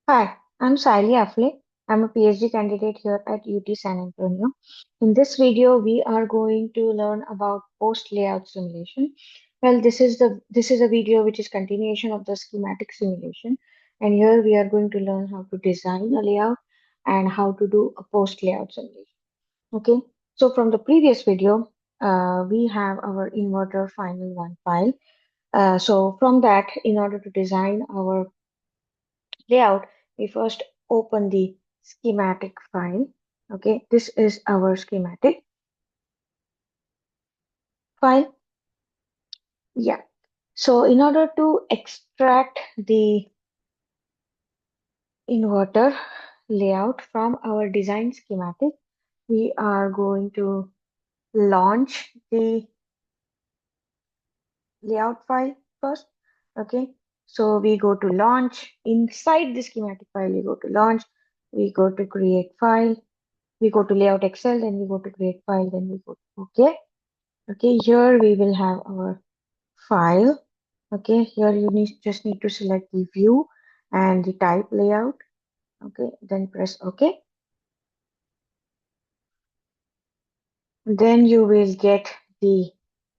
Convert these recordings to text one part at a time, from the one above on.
Hi, I'm Saili Afle. I'm a PhD candidate here at UT San Antonio. In this video, we are going to learn about post layout simulation. Well, this is a video which is continuation of the schematic simulation, and here we are going to learn how to design a layout and how to do a post layout simulation. Okay, so from the previous video, we have our inverter final one file. So from that, in order to design our layout, we first open the schematic file. Okay, this is our schematic file. Yeah. So in order to extract the inverter layout from our design schematic, we are going to launch the layout file first. Okay. So we go to launch. Inside the schematic file, we go to launch. We go to create file. We go to layout Excel, then we go to create file, then we go to OK. Okay, here we will have our file. Okay, here you just need to select the view and the type layout. Okay, then press OK. Then you will get the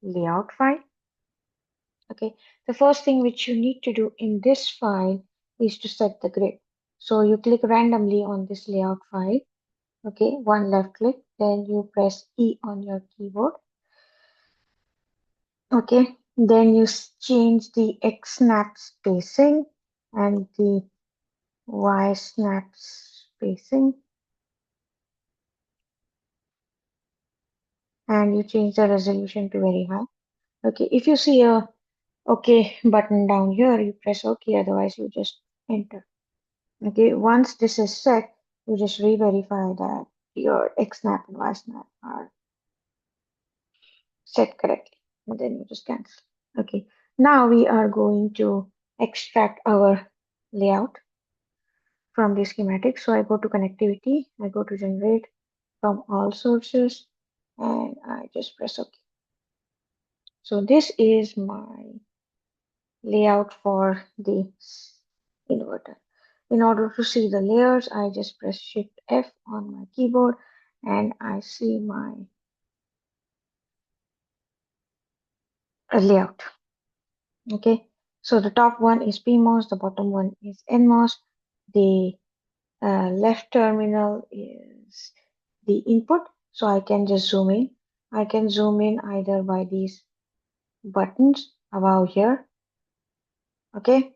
layout file. Okay, the first thing which you need to do in this file is to set the grid. So you click randomly on this layout file. Okay, one left click, then you press E on your keyboard. Okay, then you change the X snap spacing and the Y snap spacing, and you change the resolution to very high. Okay, if you see a OK button down here, you press OK, otherwise you just enter. Okay, once this is set, you just re-verify that your X snap and Y snap are set correctly, and then you just cancel. Okay, now we are going to extract our layout from the schematic. So I go to connectivity, I go to generate from all sources, and I just press OK. So this is my layout for the inverter. In order to see the layers, I just press Shift F on my keyboard and I see my layout. Okay, so the top one is PMOS, the bottom one is NMOS, the left terminal is the input, so I can just zoom in. I can zoom in either by these buttons above here, okay,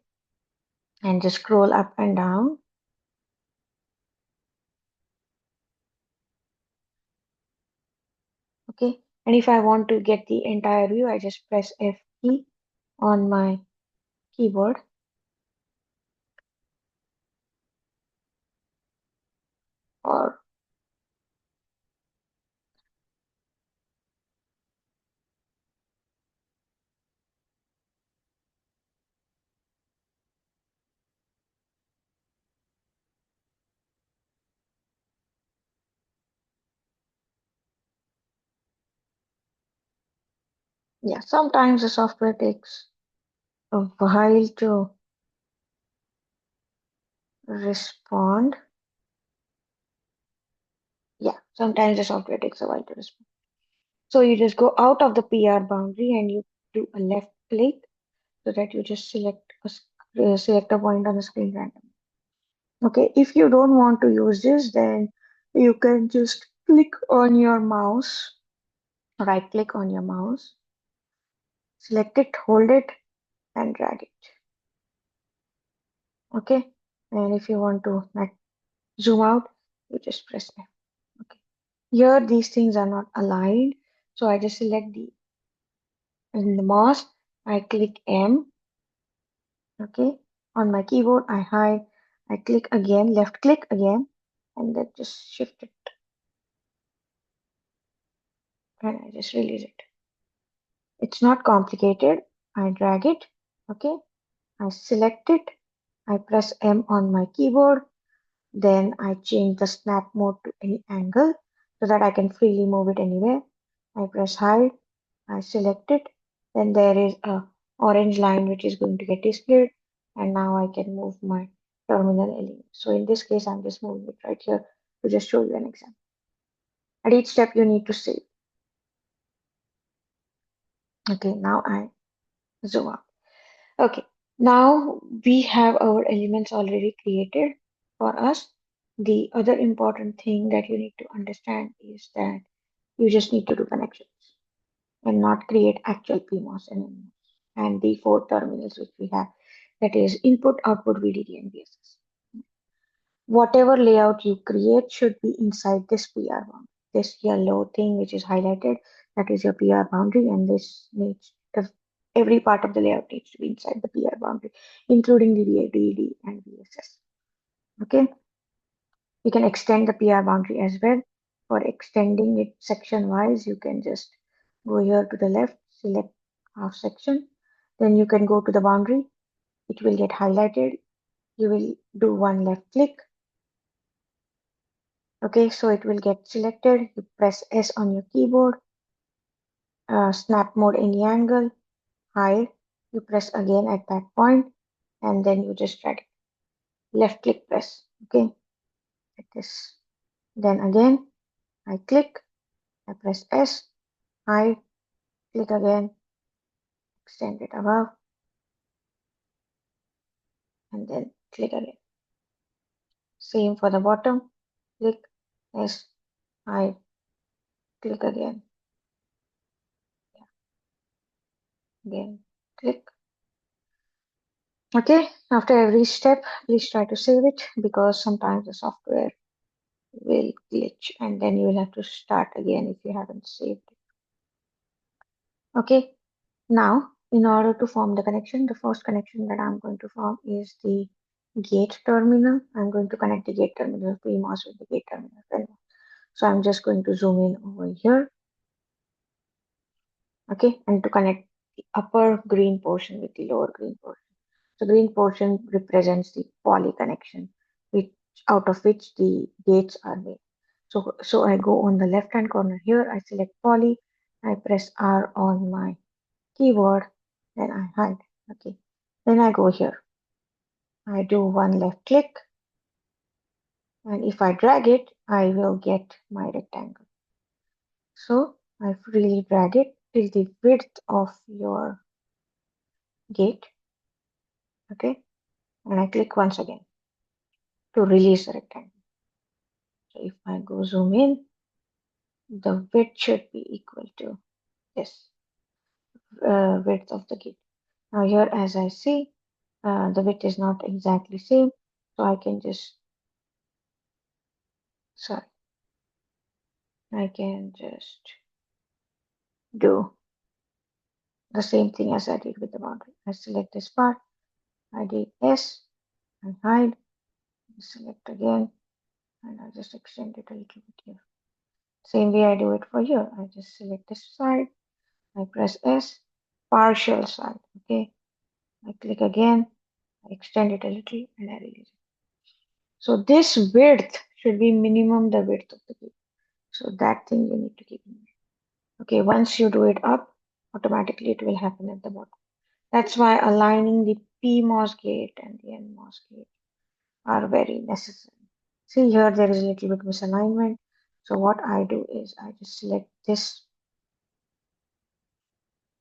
and just scroll up and down. Okay, and if I want to get the entire view, I just press F key on my keyboard. Or yeah, sometimes the software takes a while to respond. Yeah, sometimes the software takes a while to respond. So you just go out of the PR boundary and you do a left click so that you just select a point on the screen randomly. Okay, if you don't want to use this, then you can just click on your mouse, right click on your mouse, select it, hold it, and drag it. Okay, and if you want to like zoom out, you just press F. Okay, here these things are not aligned, so I just select the in the mouse, I click M. Okay, on my keyboard, I hide, I click again, left click again, and then just shift it, and I just release it. It's not complicated. I drag it, okay, I select it, I press M on my keyboard, then I change the snap mode to any angle so that I can freely move it anywhere. I press hide, I select it, then there is a orange line which is going to get displayed, and now I can move my terminal element. So in this case, I'm just moving it right here to just show you an example. At each step, you need to save. Okay, now I zoom out. Okay, now we have our elements already created for us. The other important thing that you need to understand is that you just need to do connections and not create actual PMOS and NMOS. And the four terminals which we have, that is input, output, VDD, and VSS. Whatever layout you create should be inside this PR boundary. This yellow thing which is highlighted, that is your PR boundary, and this needs every part of the layout needs to be inside the PR boundary, including the VDD and VSS. Okay, you can extend the PR boundary as well. For extending it section wise, you can just go here to the left, select half section, then you can go to the boundary. It will get highlighted. You will do one left click. Okay, so it will get selected. You press S on your keyboard, snap mode any angle, hide. You press again at that point, and then you just drag it. Left click press. Okay, like this. Then again, I click, I press S, hide, click again, extend it above, and then click again. Same for the bottom. Click, S, hide, click again, again, click. Okay, after every step, please try to save it because sometimes the software will glitch and then you will have to start again if you haven't saved it. Okay, now in order to form the connection, the first connection that I'm going to form is the gate terminal. I'm going to connect the gate terminal PMOS with the gate terminal NMOS. So I'm just going to zoom in over here. Okay, and to connect the upper green portion with the lower green portion. The green portion represents the poly connection, which out of which the gates are made. So I go on the left hand corner here, I select poly, I press R on my keyboard, then I hide. Okay. Then I go here. I do one left click, and if I drag it, I will get my rectangle. So I freely drag it till the width of your gate. Okay. And I click once again to release the rectangle. So if I go zoom in, the width should be equal to this width of the gate. Now here, as I see, the width is not exactly same, so I can just, sorry, I can just do the same thing as I did with the boundary. I select this part, I did S, I hide, select again, and I just extend it a little bit here. Same way I do it for here. I just select this side, I press S, partial side, okay. I click again, I extend it a little, and I release it. So this width should be minimum the width of the gate. So that thing you need to keep in mind. Okay, once you do it up, automatically it will happen at the bottom. That's why aligning the PMOS gate and the NMOS gate are very necessary. See here, there is a little bit misalignment. So what I do is I just select this.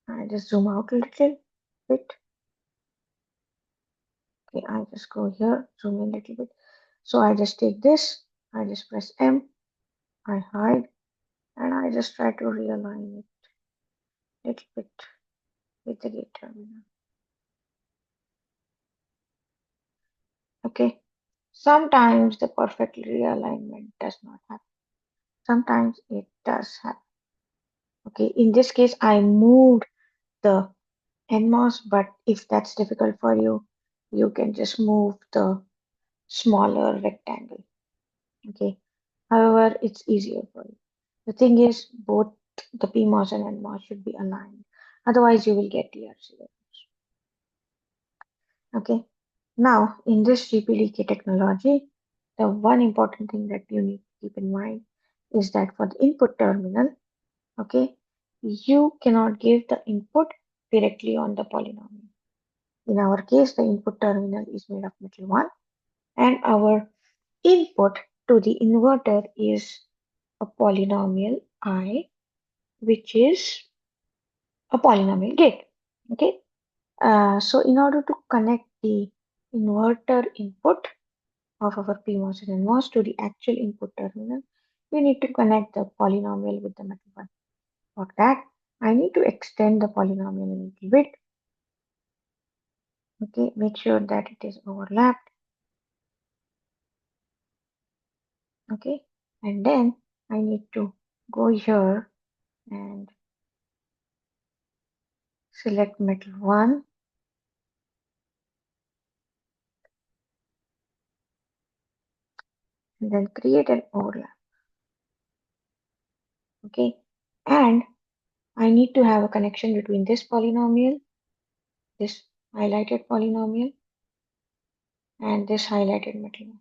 I just zoom out a little bit. Okay, I just go here, zoom in a little bit. So I just take this, I just press M, I hide, and I just try to realign it a little bit with the gate terminal. Okay, sometimes the perfect realignment does not happen. Sometimes it does happen. Okay, in this case, I moved the NMOS, but if that's difficult for you, you can just move the smaller rectangle. Okay, however, it's easier for you. The thing is, both the PMOS and NMOS should be aligned. Otherwise, you will get DRC errors. Okay, now in this GPDK technology, the one important thing that you need to keep in mind is that for the input terminal, okay, you cannot give the input directly on the polynomial. In our case, the input terminal is made of metal 1 and our input to the inverter is a polynomial I, which is a polynomial gate. Okay. So in order to connect the inverter input of our PMOS and NMOS to the actual input terminal, we need to connect the polynomial with the metal one. For that, I need to extend the polynomial a little bit. Okay, make sure that it is overlapped. Okay, and then I need to go here and select metal 1, and then create an overlap. Okay, and I need to have a connection between this polynomial, this highlighted polynomial, and this highlighted metal one.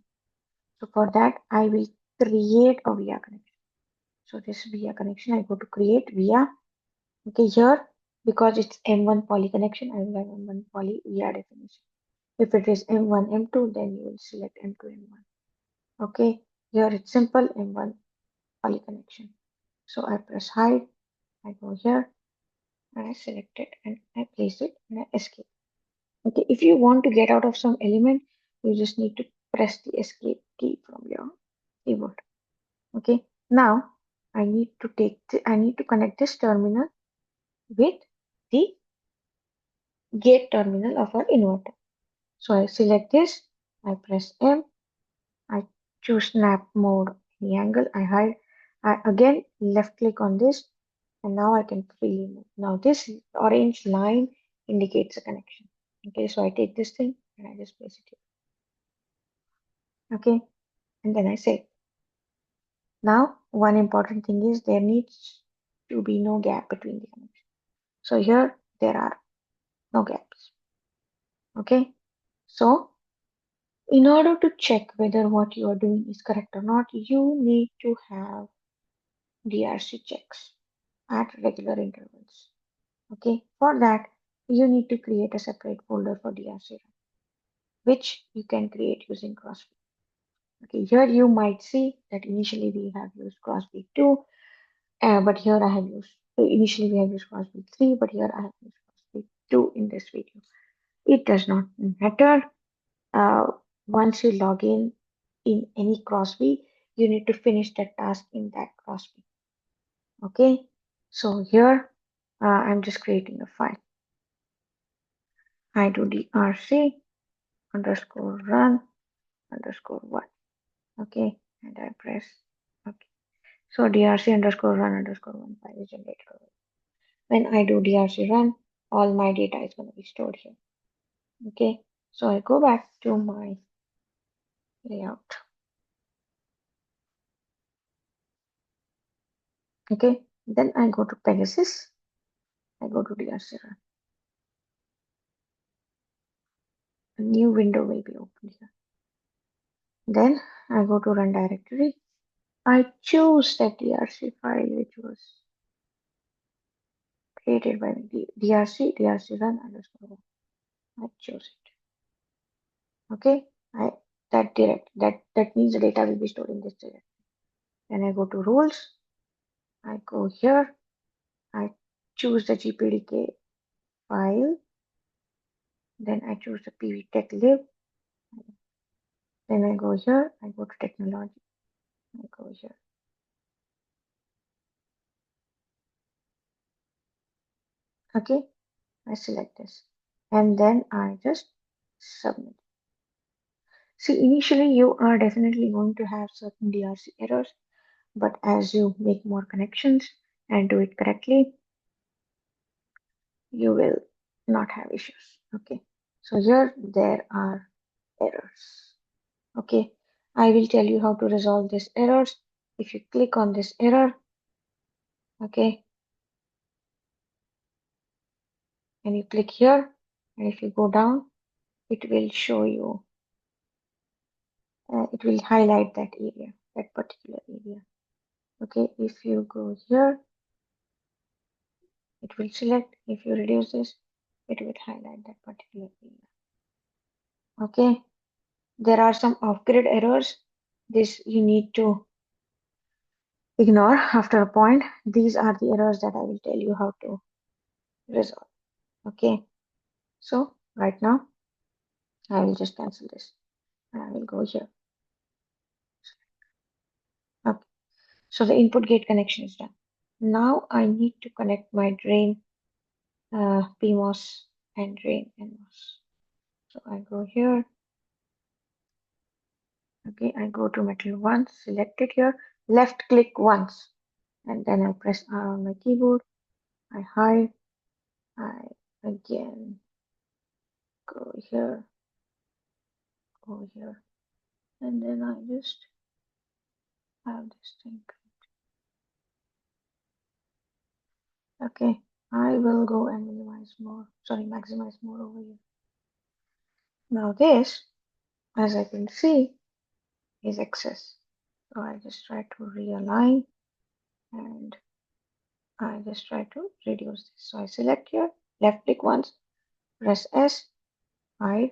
So for that, I will create a via connection. So this via connection, I go to create via. Okay, here because it's M1 poly connection, I will have M1 poly via definition. If it is M1, M2, then you will select M2, M1. Okay, here it's simple M1 poly connection. So I press hide, I go here, and I select it, and I place it, and I escape. Okay, if you want to get out of some element, you just need to press the escape key from your keyboard. Okay, now I need to connect this terminal with the gate terminal of our inverter. So I select this, I press M, I choose snap mode, any angle, I hide. I again left click on this, and now I can freely move. Now this orange line indicates a connection. Okay, so I take this thing and I just place it here. Okay, and then I save. Now one important thing is there needs to be no gap between the connections. So here there are no gaps. Okay, so in order to check whether what you are doing is correct or not, you need to have DRC checks at regular intervals. Okay, for that, you need to create a separate folder for DRC, which you can create using Crossfit. Okay, here you might see that initially we have used Crossfit 2, but here I have used, initially we have used Crossfit 3, but here I have used Crossfit 2 in this video. It does not matter. Uh, Once you log in any CrossFit, you need to finish that task in that CrossFit. Okay, so here I'm just creating a file. I do drc underscore run underscore one. Okay, and I press okay. So drc underscore run underscore one file is generated. When I do drc run, all my data is going to be stored here. Okay, so I go back to my layout. Okay, then I go to Pegasus. I go to drc run. A new window will be opened here. Then I go to run directory. I choose that DRC file which was created by the DRC run underscore one. I choose it. Okay. That means the data will be stored in this directory. Then I go to rules. I go here. I choose the GPDK file. Then I choose the PVTech lib. Then I go here. I go to technology. I go here. Okay. I select this. And then I just submit. See, initially you are definitely going to have certain DRC errors, but as you make more connections and do it correctly, you will not have issues. Okay, so here there are errors. Okay, I will tell you how to resolve these errors. If you click on this error, okay, and you click here, and if you go down, it will show you, it will highlight that area, that particular area. Okay, if you go here, it will select. If you reduce this, it will highlight that particular area. Okay, There are some off-grid errors. This you need to ignore after a point. These are the errors that I will tell you how to resolve. Okay, so right now I will just cancel this and I will go here. Okay, so the input gate connection is done. Now I need to connect my drain PMOS and drain NMOS. So I go here. Okay, I go to metal once, select it here, left click once, and then I press R on my keyboard. I hide. I again go here, go here, and then I just have this thing. Okay, I will go and minimize more, sorry, maximize more over here. Now this, as I can see, is excess. So I just try to realign and I just try to reduce this. So I select here, left click once, press S, hide,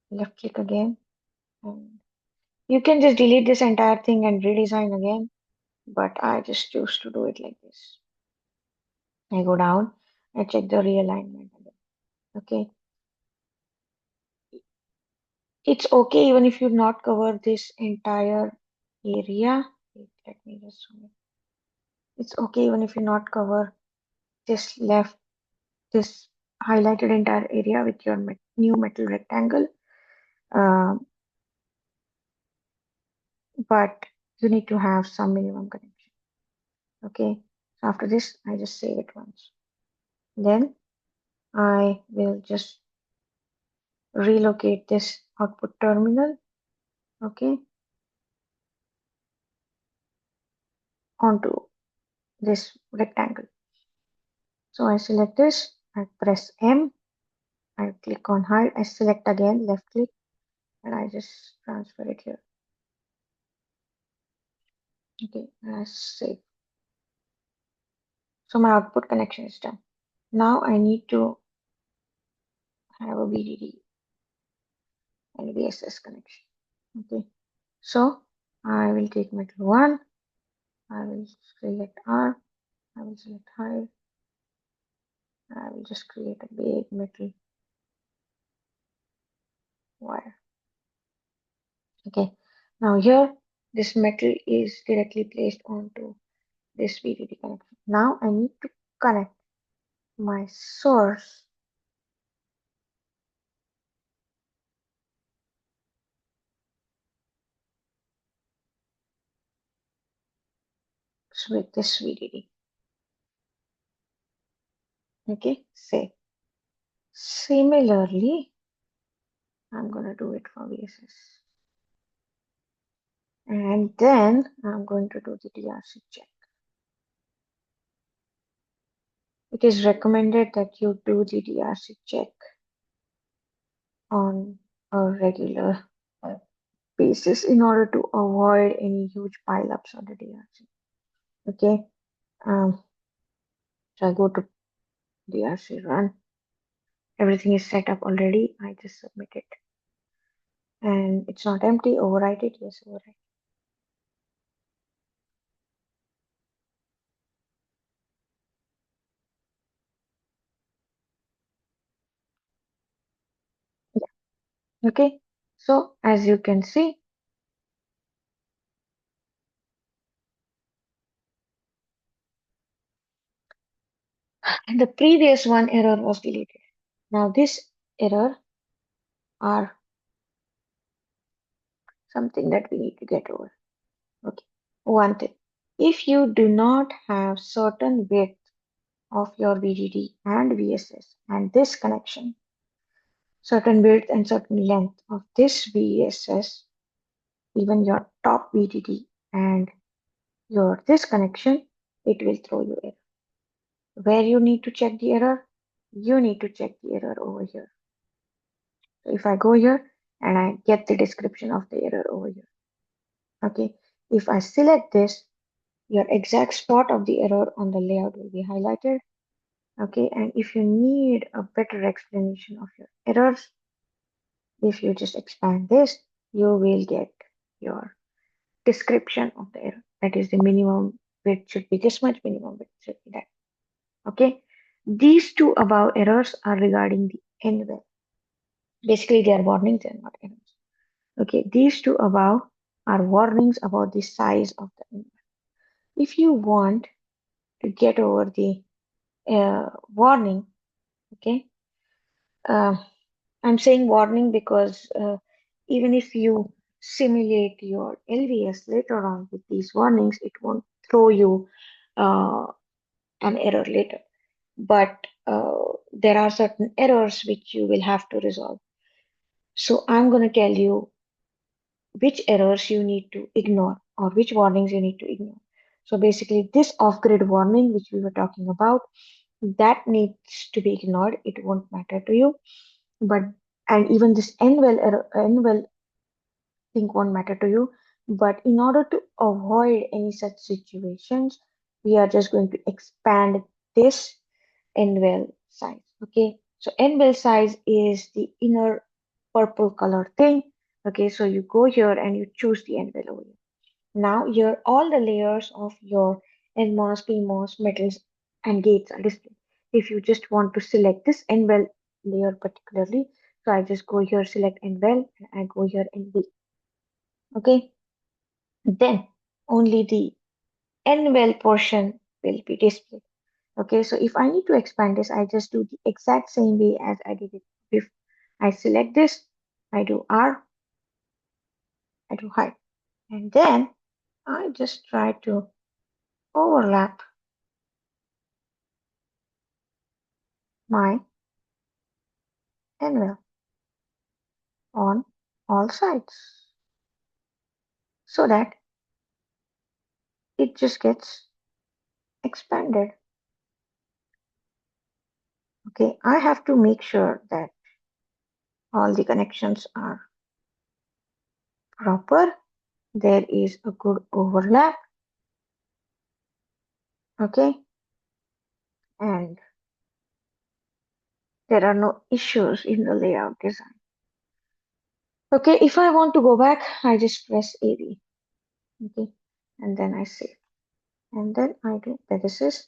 left click again, and you can just delete this entire thing and redesign again, but I just choose to do it like this. I go down, I check the realignment again. Okay, it's okay even if you not cover this entire area. Wait, let me just zoom in. It's okay even if you not cover this left, this highlighted entire area with your new metal rectangle. Um, but you need to have some minimum connection. Okay, so after this, I just save it once. Then I will just relocate this output terminal, okay, onto this rectangle. So I select this, I press M, I click on hide, I select again, left click, and I just transfer it here. Okay, and I save. So my output connection is done. Now I need to have a VDD and VSS connection. Okay, so I will take metal 1, I will select R, I will select hide, I will just create a big metal wire. Okay, now here this metal is directly placed onto this VDD connection. Now I need to connect my source with this VDD. Okay, say similarly, I'm gonna do it for VSS. And then I'm going to do the DRC check. It is recommended that you do the DRC check on a regular basis in order to avoid any huge pileups on the DRC. Okay, so I go to DRC run. Everything is set up already. I just submit it. And it's not empty. Overwrite it. Yes, overwrite. Yeah. Okay. So as you can see, the previous one error was deleted. Now this error are something that we need to get over. Okay. One thing. If you do not have certain width of your VDD and VSS and this connection, certain width and certain length of this VSS, even your top VDD and your this connection, it will throw you error. Where you need to check the error, you need to check the error over here. So if I go here and I get the description of the error over here, okay, if I select this, your exact spot of the error on the layout will be highlighted. Okay, and if you need a better explanation of your errors, if you just expand this, you will get your description of the error. That is the minimum width should be this much, minimum width should be that. Okay. These two above errors are regarding the end well. Basically, they are warnings, they are not errors. Okay. These two above are warnings about the size of the end well. If you want to get over the warning, okay, uh, I'm saying warning because even if you simulate your LVS later on with these warnings, it won't throw you uh, an error later. But there are certain errors which you will have to resolve. So I'm going to tell you which errors you need to ignore or which warnings you need to ignore. So basically, this off-grid warning, which we were talking about, that needs to be ignored. It won't matter to you. But and even this N-well error, N-well thing won't matter to you. But in order to avoid any such situations, we are just going to expand this N-well size. Okay, so N-well size is the inner purple color thing. Okay, so you go here and you choose the N-well over here. Now here all the layers of your NMOS, PMOS, metals and gates are displayed. If you just want to select this N-well layer particularly, so I just go here, select N-well, and I go here N-well. Okay, then only the N-well portion will be displayed. Okay, so if I need to expand this, I just do the exact same way as I did it before. I select this, I do R, I do hide, and then I just try to overlap my N-well on all sides so that it just gets expanded. Okay, I have to make sure that all the connections are proper. There is a good overlap. Okay, and there are no issues in the layout design. Okay, if I want to go back, I just press AB. Okay, and then I save. And then I do this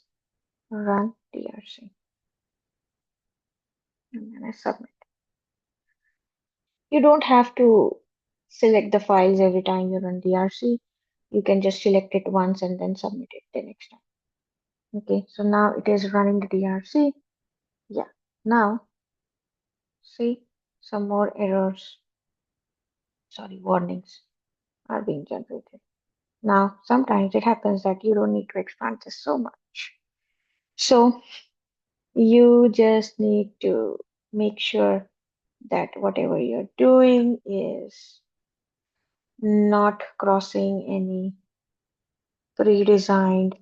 run DRC. And then I submit. You don't have to select the files every time you run DRC. You can just select it once and then submit it the next time. Okay, so now it is running the DRC. Yeah, now see some more errors, sorry, warnings are being generated. Now, sometimes it happens that you don't need to expand this so much. So you just need to make sure that whatever you're doing is not crossing any pre-designed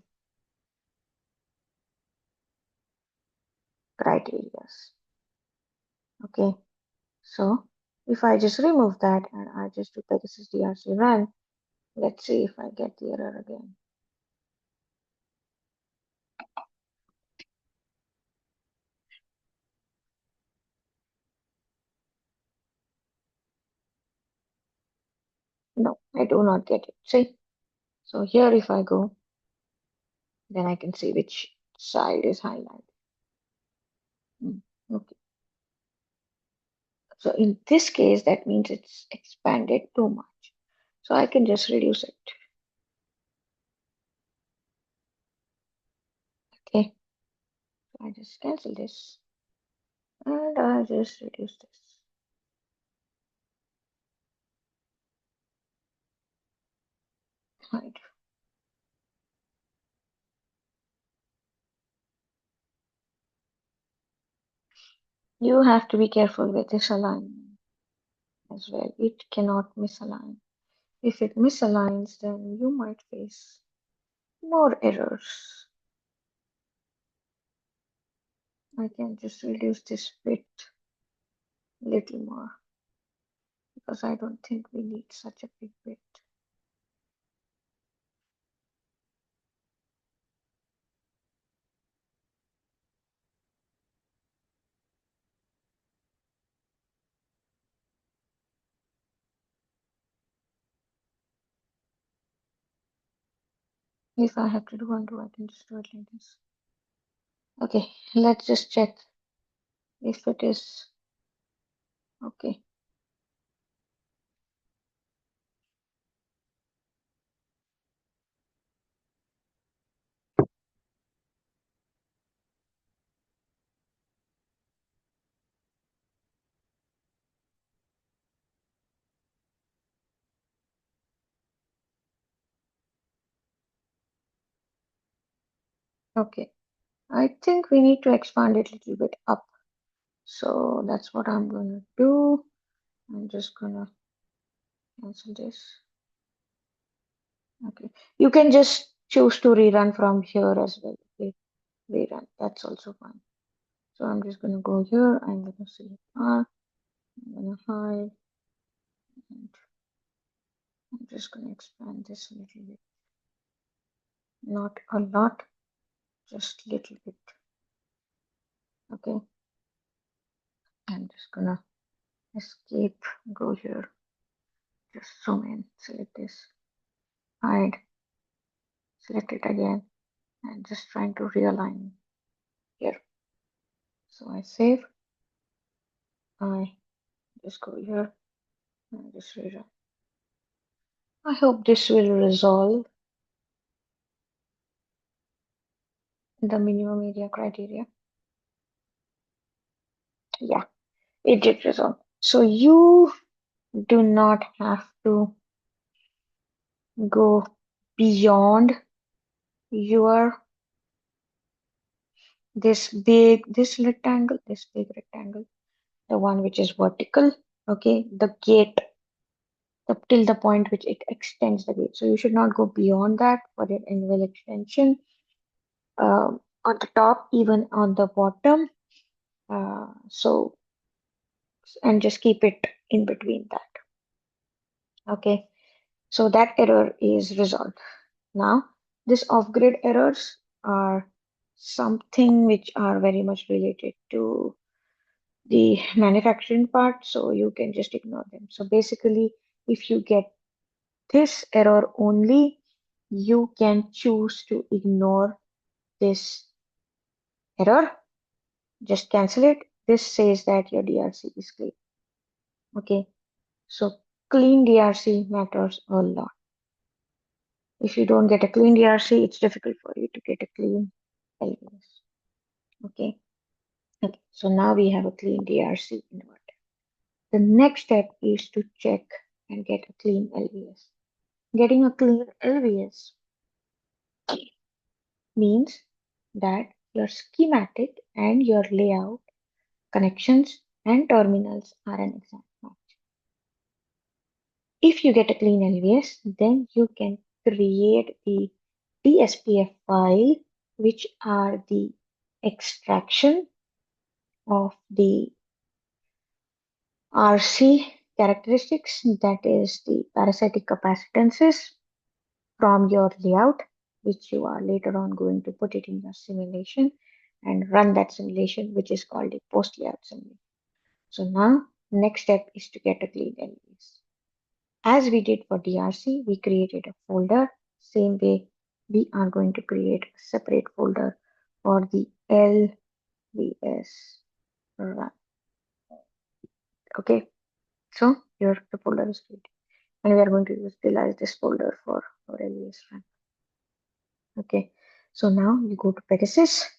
criteria. Okay, so if I just remove that and I just do Pegasus DRC run, let's see if I get the error again. No, I do not get it. See? So here if I go, then I can see which side is highlighted. Okay. So in this case, that means it's expanded too much. So I can just reduce it. Okay. So I just cancel this and I just reduce this. Hide. You have to be careful with this alignment as well. It cannot misalign. If it misaligns, then you might face more errors. I can just reduce this bit a little more because I don't think we need such a big bit. If I have to do undo, I can just do it like this. Okay, let's just check if it is okay. Okay, I think we need to expand it a little bit up. So that's what I'm gonna do. I'm just gonna cancel this. Okay, you can just choose to rerun from here as well. Okay, rerun, that's also fine. So I'm just gonna go here. I'm gonna select R. I'm gonna hide, and I'm just gonna expand this a little bit. Not a lot, just a little bit. Okay, I'm just gonna escape, go here, just zoom in, select this, hide, select it again, and just trying to realign here. So I save, I just go here, and just rerun. I hope this will resolve the minimum area criteria. Yeah, it did resolve. So you do not have to go beyond your this big rectangle, the one which is vertical, okay, the gate, till the point which it extends the gate. So you should not go beyond that for your annual extension. On the top, even on the bottom. So and just keep it in between that. Okay. So that error is resolved. Now, this off-grid errors are something which are very much related to the manufacturing part, so you can just ignore them. So basically, if you get this error only, you can choose to ignore this error. Just cancel it. This says that your DRC is clean. Okay, so clean DRC matters a lot. If you don't get a clean DRC, it's difficult for you to get a clean LVS. Okay. Okay. So now we have a clean DRC inverter. The next step is to check and get a clean LVS. Getting a clean LVS means that your schematic and your layout, connections, and terminals are an exact match. If you get a clean LVS, then you can create the DSPF file, which are the extraction of the RC characteristics, that is the parasitic capacitances from your layout, which you are later on going to put it in your simulation and run that simulation, which is called a post layout simulation. So now, next step is to get a clean LVS. As we did for DRC, we created a folder. Same way, we are going to create a separate folder for the LVS run. Okay, so here the folder is created, and we are going to utilize this folder for our LVS run. Okay, so now you go to Pegasus,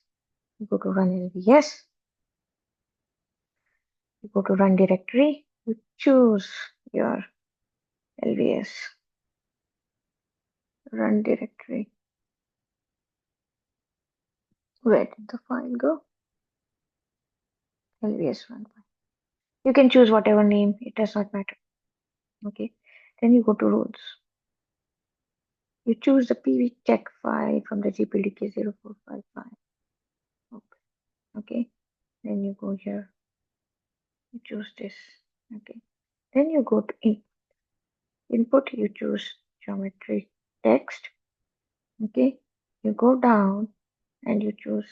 you go to run LVS, you go to run directory, you choose your LVS run directory. Where did the file go? LVS run file. You can choose whatever name, it does not matter. Okay, then you go to rules. You choose the PV check file from the GPDK045 file. Okay, then you go here, you choose this. Okay, then you go to input, you choose geometry text. Okay, you go down and you choose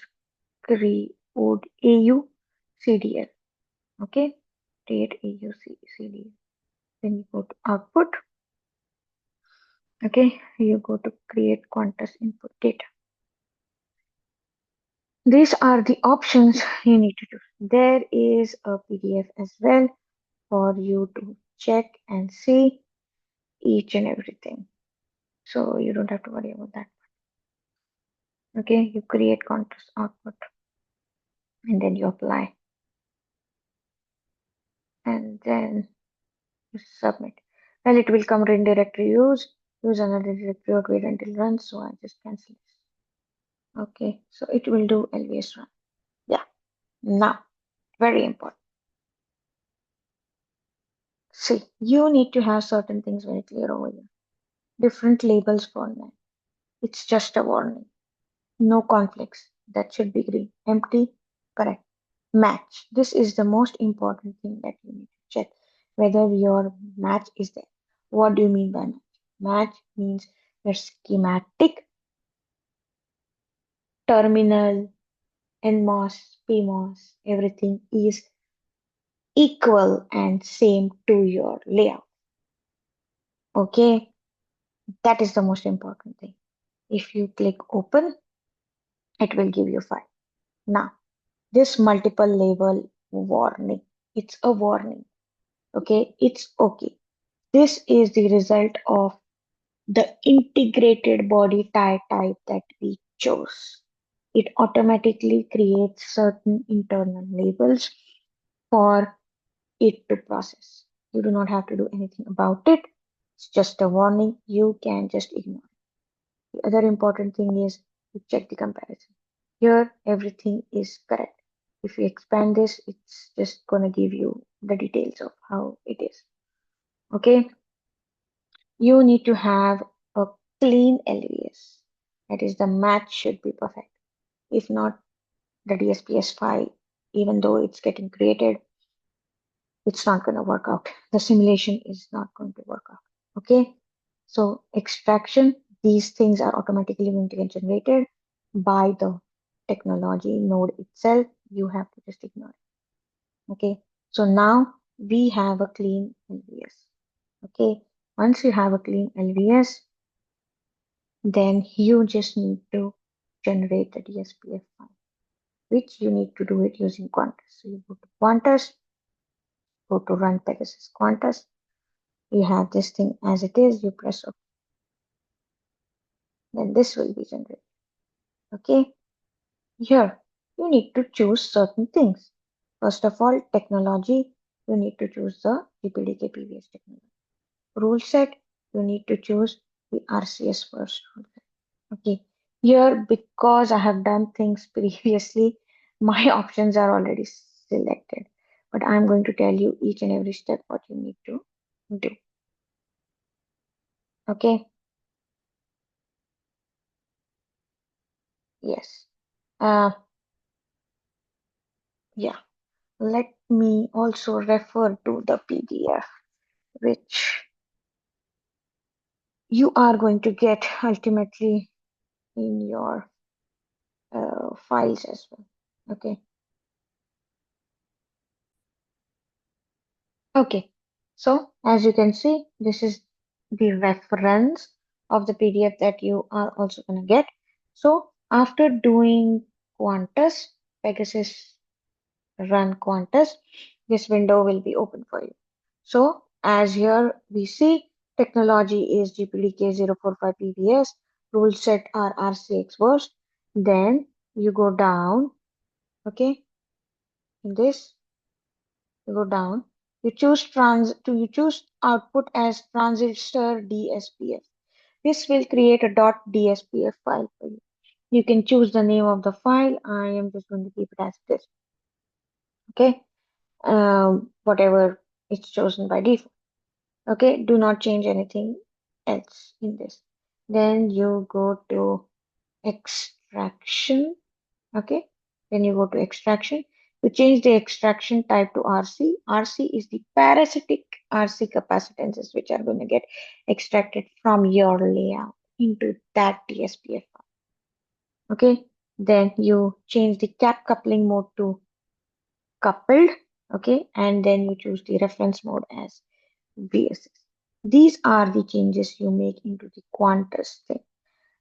create AU CDL. Okay, create AU CDL. Then you go to output. Okay, you go to create Qantas input data. These are the options you need to do. There is a PDF as well for you to check and see each and everything. So you don't have to worry about that. Okay, you create Qantas output and then you apply and then you submit. Well, it will come in directory use another directory or wait until run. So I just cancel this. Okay, so it will do LVS run. Yeah, now very important. See, you need to have certain things very clear over here. Different labels for them. It's just a warning. No conflicts. That should be green. Empty. Correct. Match. This is the most important thing that you need to check whether your match is there. What do you mean by match? Match means your schematic, terminal, NMOS, PMOS, everything is equal and same to your layout. Okay, that is the most important thing. If you click open, it will give you file. Now, this multiple label warning, it's a warning. Okay, it's okay. This is the result of the integrated body tie type that we chose. It automatically creates certain internal labels for it to process. You do not have to do anything about it. It's just a warning. You can just ignore it. The other important thing is to check the comparison. Here, everything is correct. If you expand this, it's just going to give you the details of how it is. Okay, you need to have a clean LVS. That is, the match should be perfect. If not, the DSPS file, even though it's getting created, it's not going to work out. The simulation is not going to work out. Okay, so extraction, these things are automatically going to get generated by the technology node itself. You have to just ignore it. Okay, so now we have a clean LVS. Okay, once you have a clean LVS, then you just need to generate the DSPF file, which you need to do it using Qantas. So you go to Qantas, go to run Pegasus Qantas. You have this thing as it is, you press OK. Then this will be generated. Okay, here you need to choose certain things. First of all, technology, you need to choose the GPDK PVS technology. Rule set, you need to choose the RCS first rule set. Okay, here because I have done things previously, my options are already selected. But I'm going to tell you each and every step what you need to do. Okay, yes. Uh, yeah, let me also refer to the PDF, which you are going to get ultimately in your files as well. Okay. Okay. So as you can see, this is the reference of the PDF that you are also going to get. So after doing Qantas, Pegasus run Qantas, this window will be open for you. So as here we see, technology is GPDK045 PBS, rule set are RCX verse. Then you go down, okay, in this, you go down, you choose output as transistor DSPF. This will create a .dspf file for you. You can choose the name of the file. I am just going to keep it as this, okay, whatever it's chosen by default. Okay, do not change anything else in this. Then you go to extraction. Okay, then you go to extraction. You change the extraction type to RC. RC is the parasitic RC capacitances which are going to get extracted from your layout into that DSPF file. Okay, then you change the cap coupling mode to coupled. Okay, and then you choose the reference mode as VSS. These are the changes you make into the Quantus thing.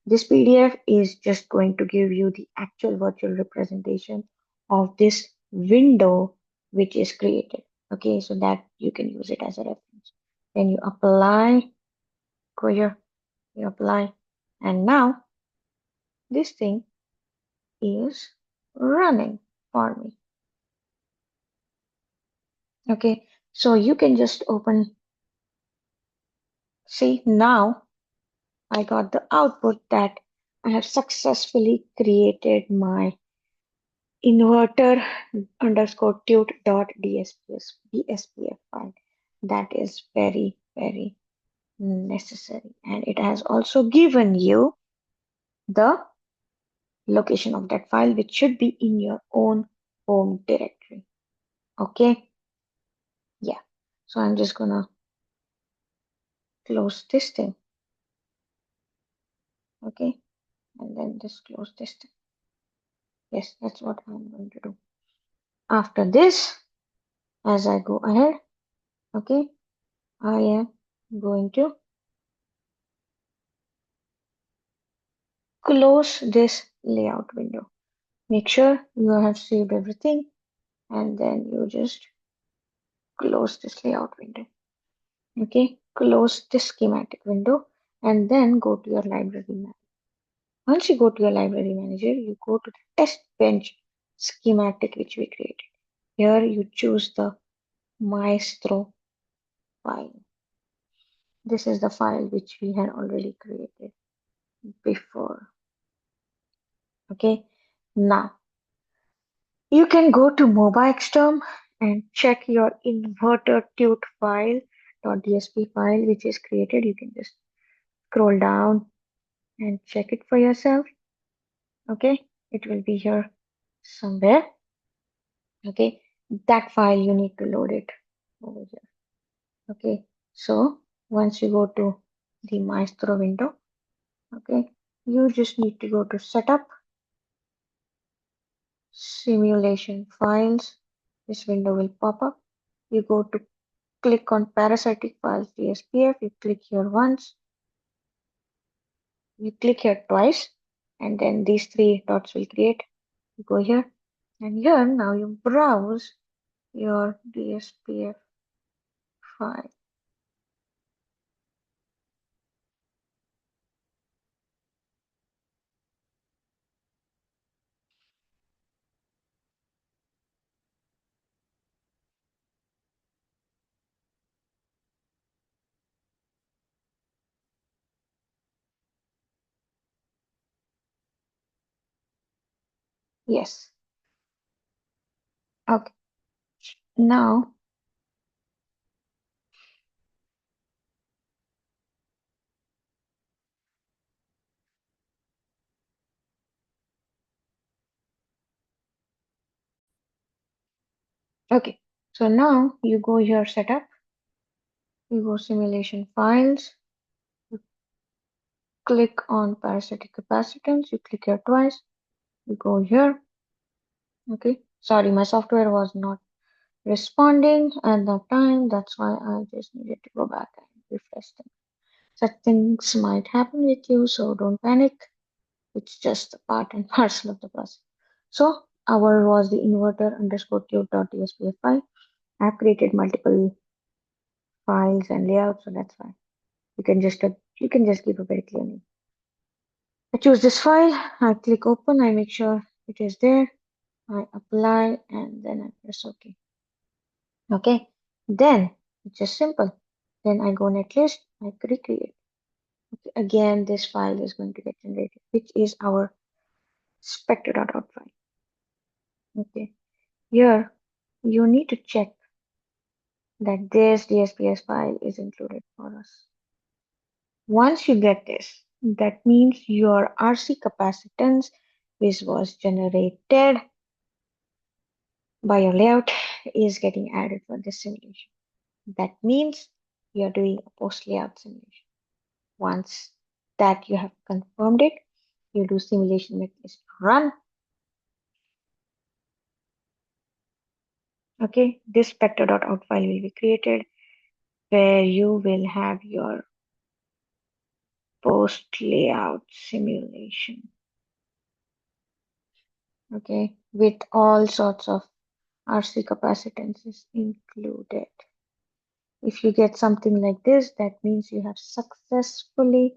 This PDF is just going to give you the actual virtual representation of this window which is created. Okay, so that you can use it as a reference. Then you apply, go here, you apply, and now this thing is running for me. Okay, so you can just open, see now I got the output that I have successfully created my inverter underscore tut dot DSPF file. That is very, very necessary. And it has also given you the location of that file, which should be in your own home directory. Okay, yeah. So I'm just gonna close this thing. Okay, and then just close this thing. Yes, that's what I'm going to do. After this, as I go ahead, okay, I am going to close this layout window. Make sure you have saved everything and then you just close this layout window. Okay, close this schematic window and then go to your library manager. Once you go to your library manager, you go to the test bench schematic which we created. Here you choose the Maestro file. This is the file which we had already created before. Okay, now you can go to MobaXterm and check your inverter tut file .dsp file which is created. You can just scroll down and check it for yourself. Okay, it will be here somewhere. Okay, that file you need to load it over here. Okay, so once you go to the Maestro window, okay, you just need to go to Setup, Simulation Files. This window will pop up. You go to click on Parasitic Files DSPF. You click here once, you click here twice, and then these three dots will create. You go here, and here now you browse your DSPF file. Yes. Okay. Now, okay. So now you go here setup, you go simulation files, you click on parasitic capacitance, you click here twice, you go here. Okay. Sorry, my software was not responding at that time. That's why I just needed to go back and refresh them. Such things might happen with you, so don't panic. It's just a part and parcel of the process. So our was the inverter underscore tut.dspf file. I've created multiple files and layouts, so that's fine. You can just give a very clear name. I choose this file, I click open, I make sure it is there, I apply, and then I press OK. Okay, then it's just simple. Then I go netlist, I recreate. Okay, again, this file is going to get generated, which is our spectre.out file. Okay, here you need to check that this DSPS file is included for us. Once you get this, that means your RC capacitance, which was generated by your layout, is getting added for this simulation. That means you're doing a post layout simulation. Once that you have confirmed it, you do simulation netlist run. Okay, this spectre.out file will be created. where you will have your post layout simulation, okay, with all sorts of RC capacitances included. If you get something like this, that means you have successfully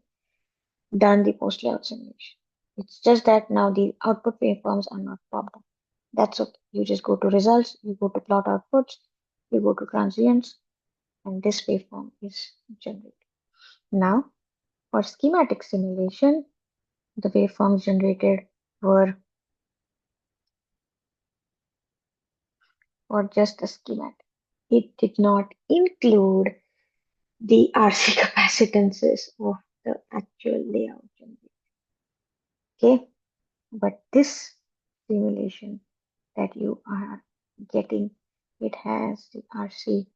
done the post layout simulation. It's just that now the output waveforms are not popped up. That's okay. You just go to results, you go to plot outputs, you go to transients, and this waveform is generated. Now, for schematic simulation, the waveforms generated were for just the schematic. It did not include the RC capacitances of the actual layout generated. Okay, but this simulation that you are getting, it has the RC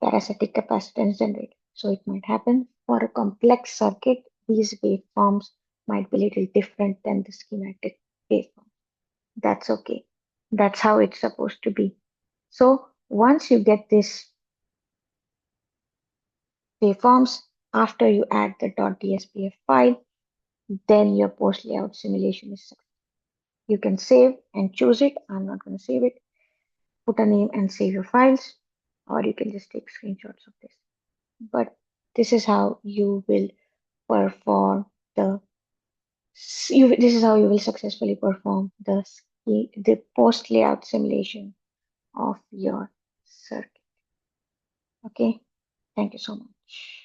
parasitic capacitance generated. So it might happen for a complex circuit, these waveforms might be a little different than the schematic waveform. That's okay. That's how it's supposed to be. So once you get this waveforms, after you add the .dspf file, then your post layout simulation is successful. You can save and choose it. I'm not going to save it. Put a name and save your files, or you can just take screenshots of this. But this is how you will perform this is how you will successfully perform the post layout simulation of your circuit. Okay, thank you so much.